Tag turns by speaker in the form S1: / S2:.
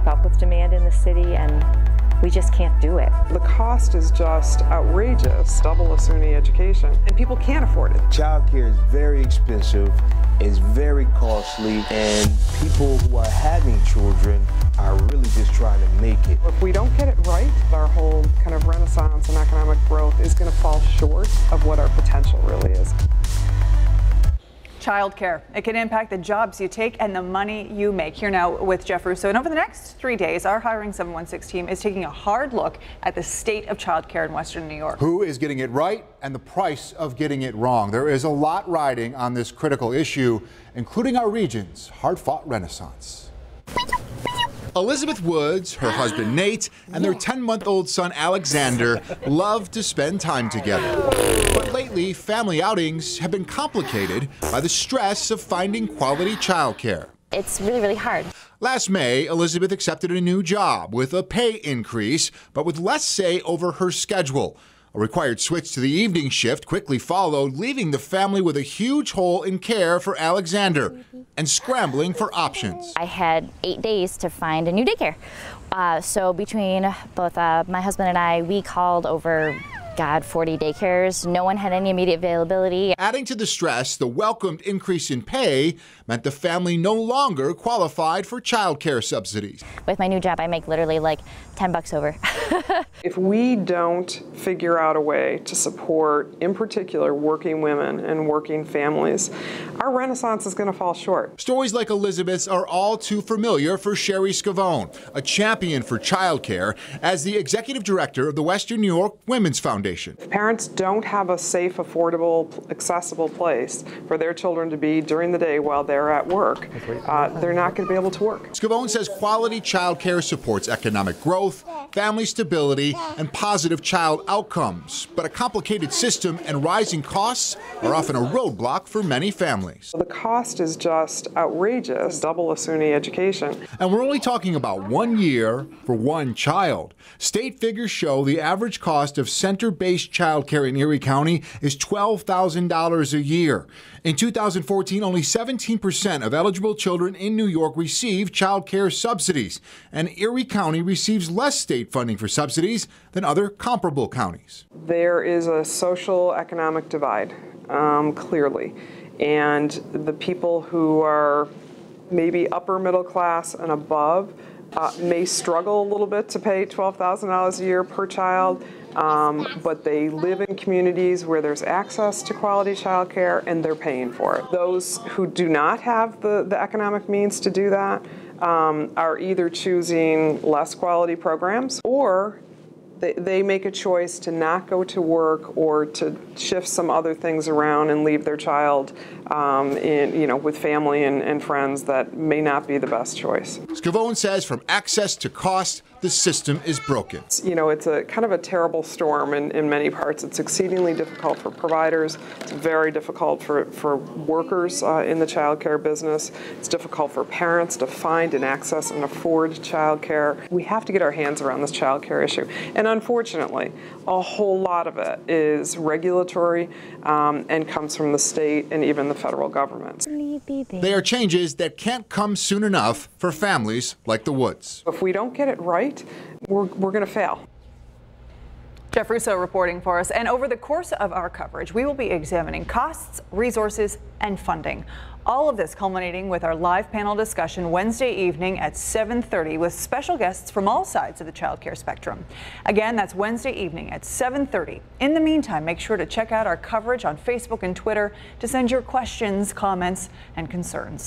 S1: keep up with demand in the city, and we just can't do it.
S2: The cost is just outrageous, double a SUNY education, and people can't afford it.
S3: Childcare is very expensive, it's very costly, and people who are having children are really just trying to make it.
S2: If we don't get it right, our whole kind of renaissance and economic growth is going to fall short of what our potential really is.
S4: Childcare. It can impact the jobs you take and the money you make. Here now with Jeff Russo. And over the next 3 days, our Hiring 716 team is taking a hard look at the state of childcare in Western New York.
S5: Who is getting it right and the price of getting it wrong? There is a lot riding on this critical issue, including our region's hard-fought renaissance. Elizabeth Woods, her husband Nate, and their 10-month-old son Alexander love to spend time together. But lately, family outings have been complicated by the stress of finding quality childcare.
S6: It's really, really hard.
S5: Last May, Elizabeth accepted a new job with a pay increase, but with less say over her schedule. A required switch to the evening shift quickly followed, leaving the family with a huge hole in care for Alexander and scrambling for options.
S6: I had 8 days to find a new daycare. So between both my husband and I, we called over 40 daycares. No one had any immediate availability.
S5: Adding to the stress, the welcomed increase in pay meant the family no longer qualified for childcare subsidies.
S6: With my new job, I make literally like $10 over.
S2: If we don't figure out a way to support, in particular, working women and working families, our renaissance is going to fall short.
S5: Stories like Elizabeth's are all too familiar for Sherry Scavone, a champion for childcare, as the executive director of the Western New York Women's Foundation.
S2: If parents don't have a safe, affordable, accessible place for their children to be during the day while they're at work, they're not going to be able to work.
S5: Scavone says quality childcare supports economic growth, family stability, and positive child outcomes. But a complicated system and rising costs are often a roadblock for many families.
S2: The cost is just outrageous, double a SUNY education.
S5: And we're only talking about 1 year for one child. State figures show the average cost of center-based childcare in Erie County is $12,000 a year. In 2014, only 17% of eligible children in New York received child care subsidies, and Erie County receives less state funding for subsidies than other comparable counties.
S2: There is a social economic divide, clearly, and the people who are maybe upper middle class and above may struggle a little bit to pay $12,000 a year per child. But they live in communities where there's access to quality childcare and they're paying for it. Those who do not have the economic means to do that are either choosing less quality programs, or they make a choice to not go to work or to shift some other things around and leave their child with family and friends. That may not be the best choice.
S5: Scavone says from access to cost, the system is broken.
S2: It's a kind of a terrible storm in many parts. It's exceedingly difficult for providers. It's very difficult for workers in the child care business. It's difficult for parents to find and access and afford child care. We have to get our hands around this child care issue. And unfortunately, a whole lot of it is regulatory and comes from the state and even the federal government.
S5: They are changes that can't come soon enough for families like the Woods.
S2: If we don't get it right, we're going to fail.
S4: Jeff Russo reporting for us. And over the course of our coverage, we will be examining costs, resources, and funding. All of this culminating with our live panel discussion Wednesday evening at 7:30 with special guests from all sides of the child care spectrum. Again, that's Wednesday evening at 7:30. In the meantime, make sure to check out our coverage on Facebook and Twitter to send your questions, comments, and concerns.